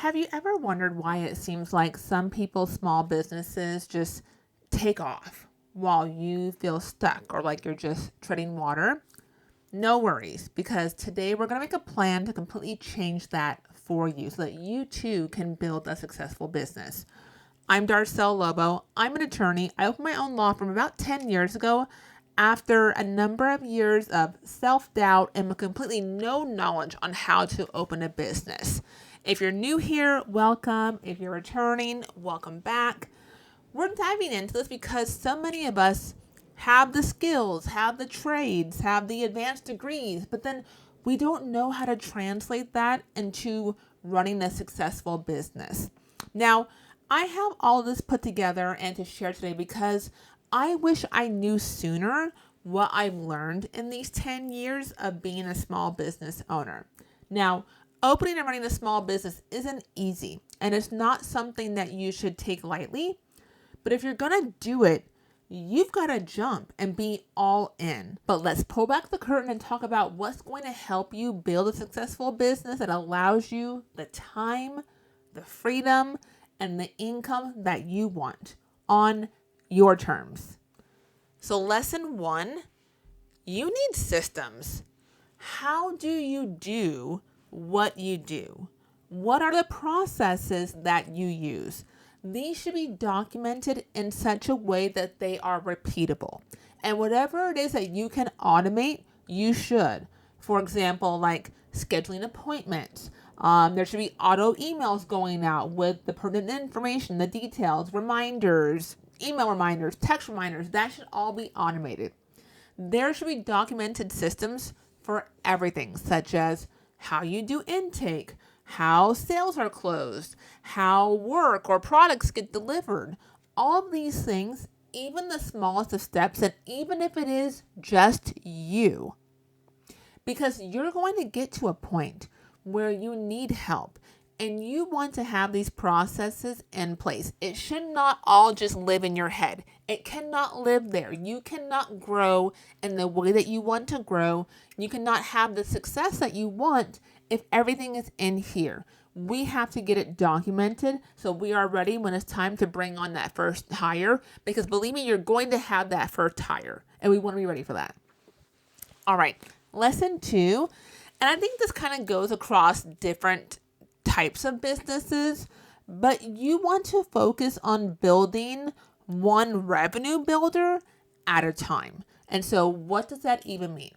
Have you ever wondered why it seems like some people's small businesses just take off while you feel stuck or like you're just treading water? No worries, because today we're going to make a plan to completely change that for you so that you too can build a successful business. I'm Darcel Lobo. I'm an attorney. I opened my own law firm about 10 years ago after a number of years of self-doubt and completely no knowledge on how to open a business. If you're new here, welcome. If you're returning, welcome back. We're diving into this because so many of us have the skills, have the trades, have the advanced degrees, but then we don't know how to translate that into running a successful business. Now, I have all this put together and to share today because I wish I knew sooner what I've learned in these 10 years of being a small business owner. Now, opening and running a small business isn't easy, and it's not something that you should take lightly. But if you're going to do it, you've got to jump and be all in. But let's pull back the curtain and talk about what's going to help you build a successful business that allows you the time, the freedom, and the income that you want on your terms. So lesson 1, you need systems. How do you do what you do? What are the processes that you use? These should be documented in such a way that they are repeatable. And whatever it is that you can automate, you should. For example, like scheduling appointments. There should be auto emails going out with the pertinent information, the details, reminders, email reminders, text reminders. That should all be automated. There should be documented systems for everything, such as how you do intake, how sales are closed, how work or products get delivered. All of these things, even the smallest of steps, and even if it is just you, because you're going to get to a point where you need help and you want to have these processes in place. It should not all just live in your head. It cannot live there. You cannot grow in the way that you want to grow. You cannot have the success that you want if everything is in here. We have to get it documented so we are ready when it's time to bring on that first hire, because believe me, you're going to have that first hire and we want to be ready for that. All right, lesson 2, and I think this kind of goes across different types of businesses, but you want to focus on building one revenue builder at a time. And so what does that even mean?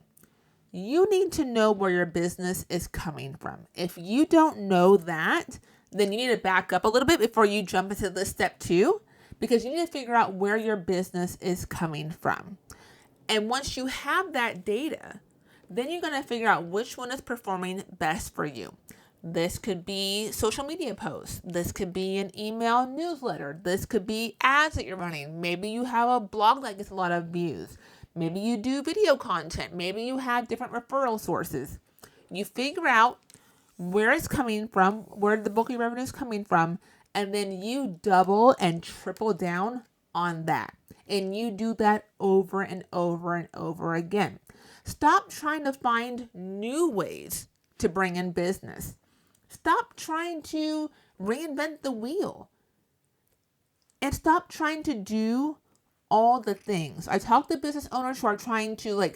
You need to know where your business is coming from. If you don't know that, then you need to back up a little bit before you jump into this step 2, because you need to figure out where your business is coming from. And once you have that data, then you're going to figure out which one is performing best for you. This could be social media posts. This could be an email newsletter. This could be ads that you're running. Maybe you have a blog that gets a lot of views. Maybe you do video content. Maybe you have different referral sources. You figure out where it's coming from, where the bulk of your revenue is coming from, and then you double and triple down on that. And you do that over and over and over again. Stop trying to find new ways to bring in business. Stop trying to reinvent the wheel. And stop trying to do all the things. I talk to business owners who are trying to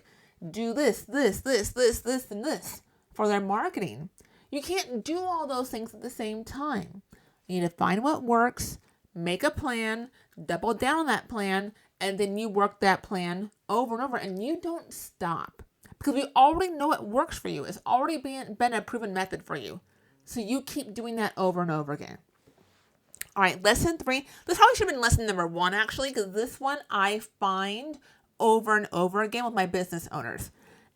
do this, and this for their marketing. You can't do all those things at the same time. You need to find what works, make a plan, double down on that plan, and then you work that plan over and over, and you don't stop. Because we already know it works for you. It's already been a proven method for you. So you keep doing that over and over again. All right, lesson 3. This probably should have been lesson number 1, actually, because this one I find over and over again with my business owners,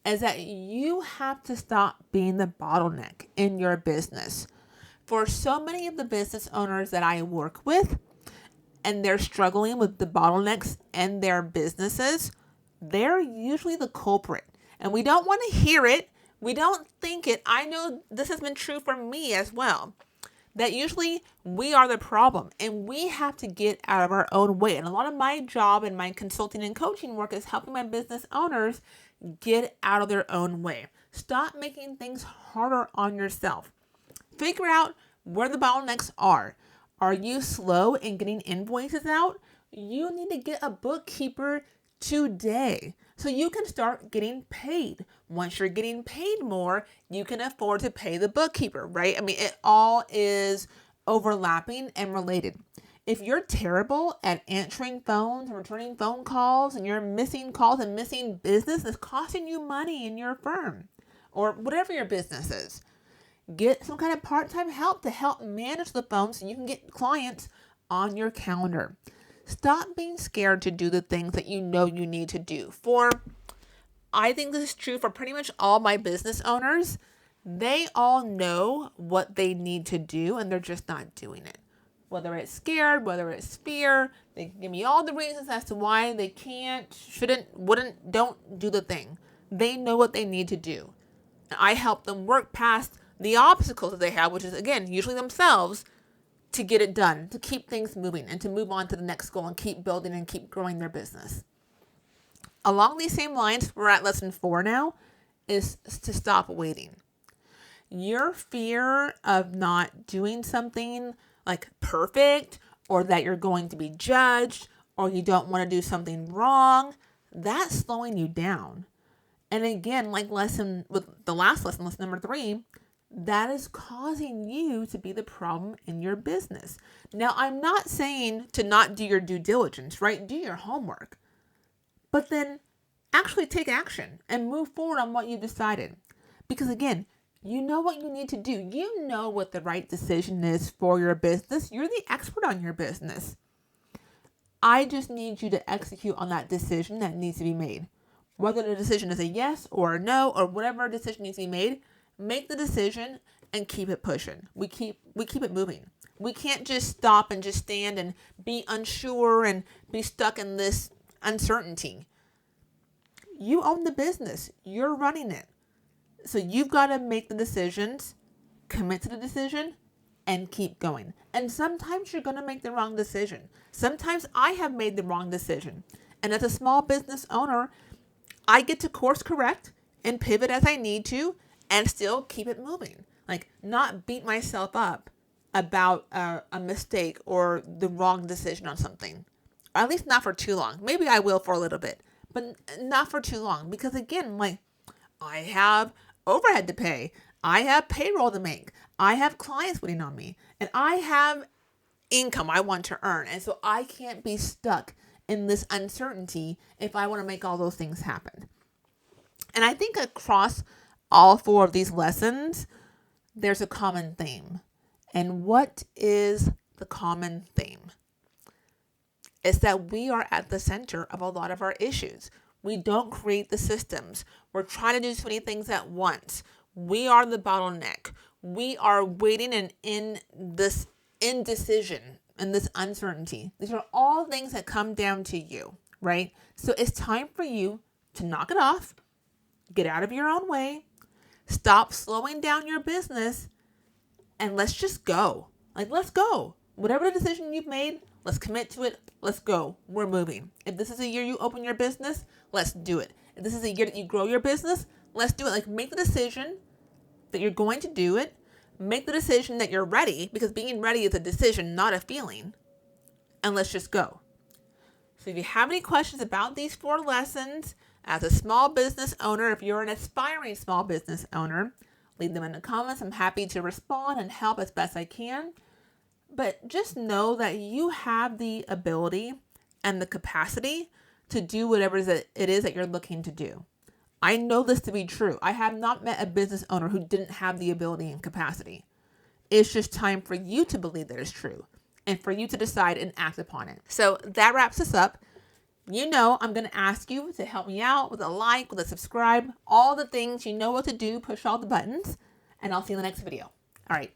is that you have to stop being the bottleneck in your business. For so many of the business owners that I work with, and they're struggling with the bottlenecks in their businesses, they're usually the culprit. And we don't want to hear it. We don't think it. I know this has been true for me as well. That usually we are the problem and we have to get out of our own way. And a lot of my job and my consulting and coaching work is helping my business owners get out of their own way. Stop making things harder on yourself. Figure out where the bottlenecks are. Are you slow in getting invoices out? You need to get a bookkeeper today so you can start getting paid. Once you're getting paid more, you can afford to pay the bookkeeper, right? I mean, it all is overlapping and related. If you're terrible at answering phones and returning phone calls and you're missing calls and missing business, it's costing you money in your firm or whatever your business is. Get some kind of part-time help to help manage the phone so you can get clients on your calendar. Stop being scared to do the things that you know you need to do. I think this is true for pretty much all my business owners. They all know what they need to do and they're just not doing it. Whether it's scared, whether it's fear, they give me all the reasons as to why they can't, shouldn't, wouldn't, don't do the thing. They know what they need to do. And I help them work past the obstacles that they have, which is, again, usually themselves, to get it done, to keep things moving and to move on to the next goal and keep building and keep growing their business. Along these same lines, we're at lesson 4 now, is to stop waiting. Your fear of not doing something like perfect, or that you're going to be judged, or you don't want to do something wrong, that's slowing you down. And again, like lesson number 3, that is causing you to be the problem in your business. Now, I'm not saying to not do your due diligence, right? Do your homework, but then actually take action and move forward on what you decided. Because again, you know what you need to do. You know what the right decision is for your business. You're the expert on your business. I just need you to execute on that decision that needs to be made. Whether the decision is a yes or a no or whatever decision needs to be made, make the decision and keep it pushing. We keep it moving. We can't just stop and just stand and be unsure and be stuck in this uncertainty. You own the business. You're running it. So you've got to make the decisions, commit to the decision, and keep going. And sometimes you're going to make the wrong decision. Sometimes I have made the wrong decision. And as a small business owner, I get to course correct and pivot as I need to and still keep it moving. Like, not beat myself up about a mistake or the wrong decision on something. Or at least not for too long. Maybe I will for a little bit, but not for too long. Because again, like, I have overhead to pay. I have payroll to make. I have clients waiting on me. And I have income I want to earn. And so I can't be stuck in this uncertainty if I want to make all those things happen. And I think across all 4 of these lessons, there's a common theme. And what is the common theme? It's that we are at the center of a lot of our issues. We don't create the systems. We're trying to do so many things at once. We are the bottleneck. We are waiting and in this indecision and this uncertainty. These are all things that come down to you, right? So it's time for you to knock it off, get out of your own way, stop slowing down your business, and let's just go. Like, let's go. Whatever the decision you've made, let's commit to it. Let's go. We're moving. If this is a year you open your business, let's do it. If this is a year that you grow your business, let's do it. Like, make the decision that you're going to do it. Make the decision that you're ready, because being ready is a decision, not a feeling. And let's just go. So if you have any questions about these 4 lessons, as a small business owner, if you're an aspiring small business owner, leave them in the comments. I'm happy to respond and help as best I can. But just know that you have the ability and the capacity to do whatever it is that you're looking to do. I know this to be true. I have not met a business owner who didn't have the ability and capacity. It's just time for you to believe that it's true and for you to decide and act upon it. So that wraps us up. You know, I'm going to ask you to help me out with a like, with a subscribe, all the things. You know what to do. Push all the buttons, and I'll see you in the next video. All right.